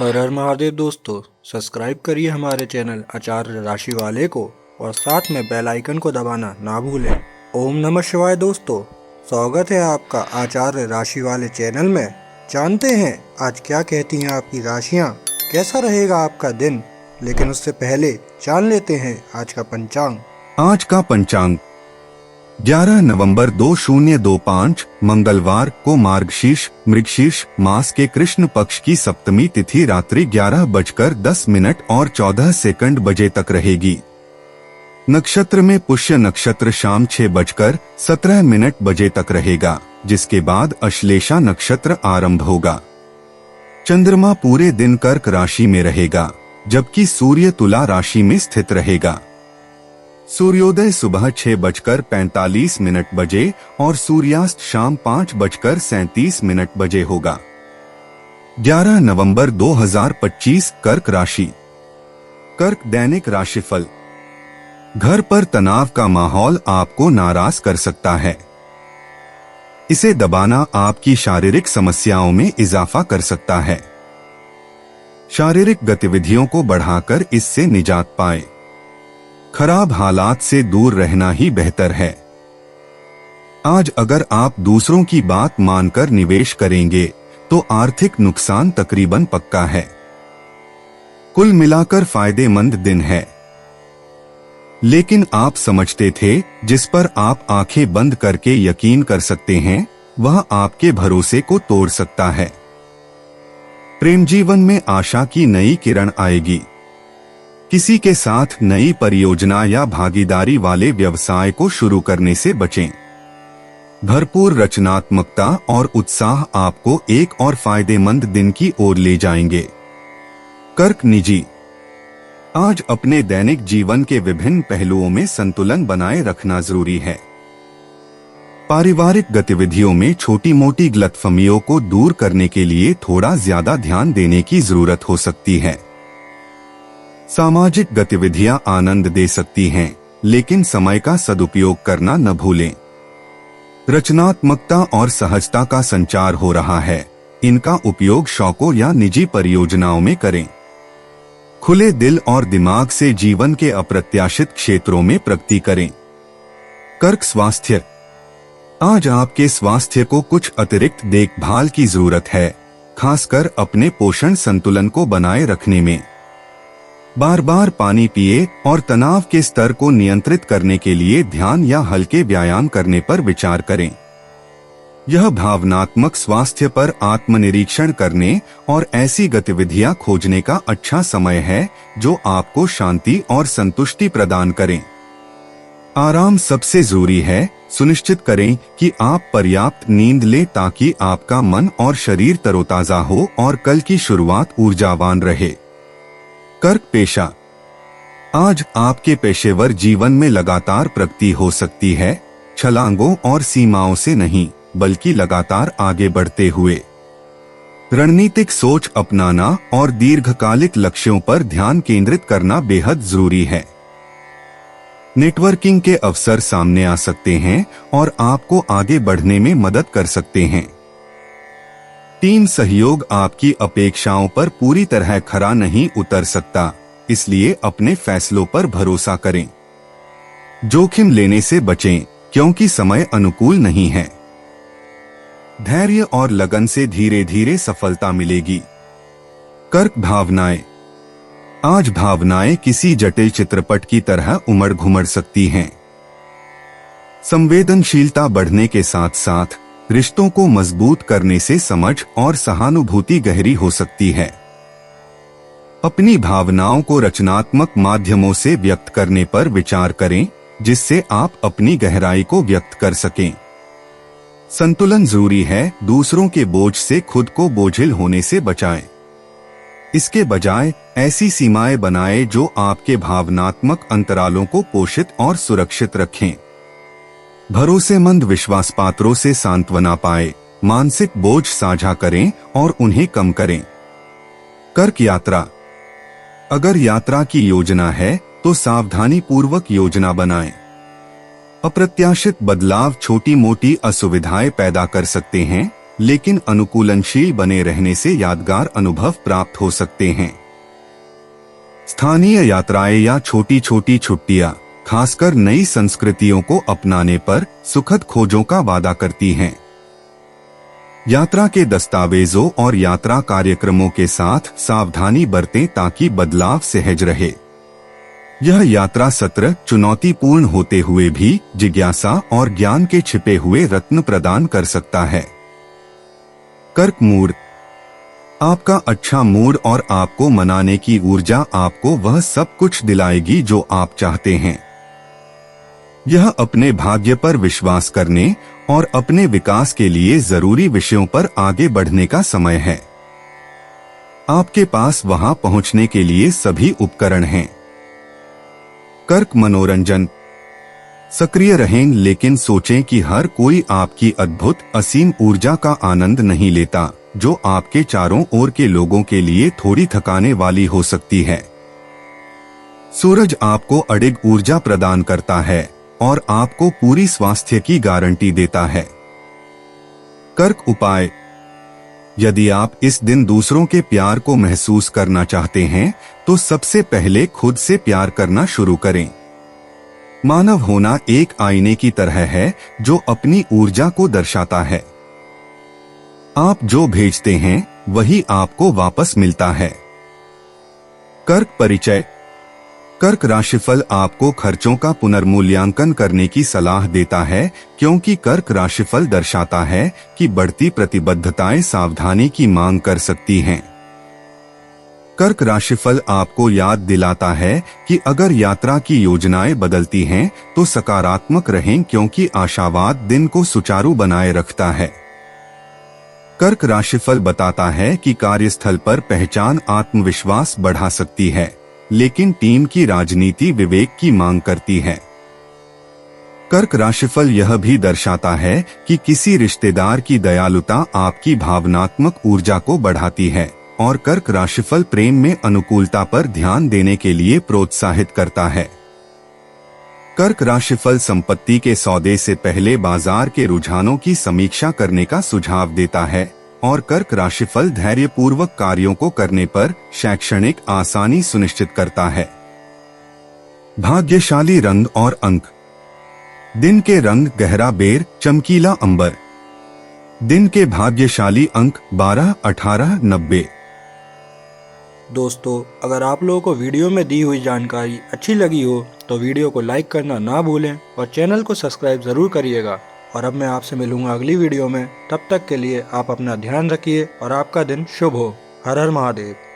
हर हर महादेव दोस्तों, सब्सक्राइब करिए हमारे चैनल आचार्य राशि वाले को और साथ में बेल आइकन को दबाना ना भूलें। ओम नमः शिवाय दोस्तों, स्वागत है आपका आचार्य राशि वाले चैनल में। जानते हैं आज क्या कहती हैं आपकी राशियां, कैसा रहेगा आपका दिन। लेकिन उससे पहले जान लेते हैं आज का पंचांग। आज का पंचांग 11 नवंबर 2025 मंगलवार को मार्गशीर्ष मृगशीर्ष मास के कृष्ण पक्ष की सप्तमी तिथि रात्रि 11:10 और 14 बजे तक रहेगी। नक्षत्र में पुष्य नक्षत्र शाम 6:17 बजे तक रहेगा, जिसके बाद अश्लेषा नक्षत्र आरंभ होगा। चंद्रमा पूरे दिन कर्क राशि में रहेगा, जबकि सूर्य तुला राशि में स्थित रहेगा। सूर्योदय सुबह 6:45 बजे और सूर्यास्त शाम 5:37 बजे होगा। 11 नवंबर 2025 कर्क राशि। कर्क दैनिक राशिफल। घर पर तनाव का माहौल आपको नाराज कर सकता है। इसे दबाना आपकी शारीरिक समस्याओं में इजाफा कर सकता है। शारीरिक गतिविधियों को बढ़ाकर इससे निजात पाएं। खराब हालात से दूर रहना ही बेहतर है। आज अगर आप दूसरों की बात मानकर निवेश करेंगे तो आर्थिक नुकसान तकरीबन पक्का है। कुल मिलाकर फायदेमंद दिन है। लेकिन आप समझते थे जिस पर आप आंखें बंद करके यकीन कर सकते हैं, वह आपके भरोसे को तोड़ सकता है। प्रेम जीवन में आशा की नई किरण आएगी। किसी के साथ नई परियोजना या भागीदारी वाले व्यवसाय को शुरू करने से बचें। भरपूर रचनात्मकता और उत्साह आपको एक और फायदेमंद दिन की ओर ले जाएंगे। कर्क निजी। आज अपने दैनिक जीवन के विभिन्न पहलुओं में संतुलन बनाए रखना जरूरी है। पारिवारिक गतिविधियों में छोटी मोटी गलतफहमियों को दूर करने के लिए थोड़ा ज्यादा ध्यान देने की जरूरत हो सकती है। सामाजिक गतिविधियां आनंद दे सकती हैं, लेकिन समय का सदुपयोग करना न भूलें। रचनात्मकता और सहजता का संचार हो रहा है। इनका उपयोग शौकों या निजी परियोजनाओं में करें। खुले दिल और दिमाग से जीवन के अप्रत्याशित क्षेत्रों में प्रगति करें। कर्क स्वास्थ्य। आज आपके स्वास्थ्य को कुछ अतिरिक्त देखभाल की जरूरत है, खासकर अपने पोषण संतुलन को बनाए रखने में। बार बार पानी पिए और तनाव के स्तर को नियंत्रित करने के लिए ध्यान या हल्के व्यायाम करने पर विचार करें। यह भावनात्मक स्वास्थ्य पर आत्मनिरीक्षण करने और ऐसी गतिविधियां खोजने का अच्छा समय है जो आपको शांति और संतुष्टि प्रदान करें। आराम सबसे जरूरी है। सुनिश्चित करें कि आप पर्याप्त नींद लें ताकि आपका मन और शरीर तरोताजा हो और कल की शुरुआत ऊर्जावान रहे। कर्क पेशा। आज आपके पेशेवर जीवन में लगातार प्रगति हो सकती है, छलांगों और सीमाओं से नहीं, बल्कि लगातार आगे बढ़ते हुए। रणनीतिक सोच अपनाना और दीर्घकालिक लक्ष्यों पर ध्यान केंद्रित करना बेहद जरूरी है। नेटवर्किंग के अवसर सामने आ सकते हैं और आपको आगे बढ़ने में मदद कर सकते हैं। टीम सहयोग आपकी अपेक्षाओं पर पूरी तरह खरा नहीं उतर सकता, इसलिए अपने फैसलों पर भरोसा करें। जोखिम लेने से बचें, क्योंकि समय अनुकूल नहीं है। धैर्य और लगन से धीरे धीरे सफलता मिलेगी। कर्क भावनाएं। आज भावनाएं किसी जटिल चित्रपट की तरह उमड़ घुमड़ सकती हैं। संवेदनशीलता बढ़ने के साथ साथ रिश्तों को मजबूत करने से समझ और सहानुभूति गहरी हो सकती है। अपनी भावनाओं को रचनात्मक माध्यमों से व्यक्त करने पर विचार करें, जिससे आप अपनी गहराई को व्यक्त कर सकें। संतुलन जरूरी है। दूसरों के बोझ से खुद को बोझिल होने से बचाएं। इसके बजाय ऐसी सीमाएं बनाएं जो आपके भावनात्मक अंतरालों को पोषित और सुरक्षित रखें। भरोसेमंद विश्वासपात्रों से सांत्वना पाए, मानसिक बोझ साझा करें और उन्हें कम करें। कर्क यात्रा। अगर यात्रा की योजना है तो सावधानी पूर्वक योजना बनाएं। अप्रत्याशित बदलाव छोटी मोटी असुविधाएं पैदा कर सकते हैं, लेकिन अनुकूलनशील बने रहने से यादगार अनुभव प्राप्त हो सकते हैं। स्थानीय यात्राएं या छोटी छोटी छुट्टियां खासकर नई संस्कृतियों को अपनाने पर सुखद खोजों का वादा करती हैं। यात्रा के दस्तावेजों और यात्रा कार्यक्रमों के साथ सावधानी बरतें ताकि बदलाव सहज रहे। यह यात्रा सत्र चुनौतीपूर्ण होते हुए भी जिज्ञासा और ज्ञान के छिपे हुए रत्न प्रदान कर सकता है। कर्क मूड। आपका अच्छा मूड और आपको मनाने की ऊर्जा आपको वह सब कुछ दिलाएगी जो आप चाहते हैं। यह अपने भाग्य पर विश्वास करने और अपने विकास के लिए जरूरी विषयों पर आगे बढ़ने का समय है। आपके पास वहां पहुंचने के लिए सभी उपकरण हैं। कर्क मनोरंजन। सक्रिय रहें लेकिन सोचें कि हर कोई आपकी अद्भुत असीम ऊर्जा का आनंद नहीं लेता, जो आपके चारों ओर के लोगों के लिए थोड़ी थकाने वाली हो सकती है। सूरज आपको अडिग ऊर्जा प्रदान करता है और आपको पूरी स्वास्थ्य की गारंटी देता है। कर्क उपाय। यदि आप इस दिन दूसरों के प्यार को महसूस करना चाहते हैं तो सबसे पहले खुद से प्यार करना शुरू करें। मानव होना एक आईने की तरह है जो अपनी ऊर्जा को दर्शाता है। आप जो भेजते हैं वही आपको वापस मिलता है। कर्क परिचय। कर्क राशिफल आपको खर्चों का पुनर्मूल्यांकन करने की सलाह देता है, क्योंकि कर्क राशिफल दर्शाता है कि बढ़ती प्रतिबद्धताएं सावधानी की मांग कर सकती हैं। कर्क राशिफल आपको याद दिलाता है कि अगर यात्रा की योजनाएं बदलती हैं तो सकारात्मक रहें, क्योंकि आशावाद दिन को सुचारू बनाए रखता है। कर्क राशिफल बताता है कि कार्यस्थल पर पहचान आत्मविश्वास बढ़ा सकती है, लेकिन टीम की राजनीति विवेक की मांग करती है। कर्क राशिफल यह भी दर्शाता है कि किसी रिश्तेदार की दयालुता आपकी भावनात्मक ऊर्जा को बढ़ाती है, और कर्क राशिफल प्रेम में अनुकूलता पर ध्यान देने के लिए प्रोत्साहित करता है। कर्क राशिफल संपत्ति के सौदे से पहले बाजार के रुझानों की समीक्षा करने का सुझाव देता है, और कर्क राशिफल धैर्यपूर्वक कार्यों को करने पर शैक्षणिक आसानी सुनिश्चित करता है। भाग्यशाली रंग और अंक। दिन के रंग गहरा बेर, चमकीला अंबर। दिन के भाग्यशाली अंक 12, 18, 90। दोस्तों, अगर आप लोगों को वीडियो में दी हुई जानकारी अच्छी लगी हो तो वीडियो को लाइक करना ना भूलें और चैनल को सब्सक्राइब ज़रूर करिएगा। और अब मैं आपसे मिलूंगा अगली वीडियो में। तब तक के लिए आप अपना ध्यान रखिए और आपका दिन शुभ हो। हर हर महादेव।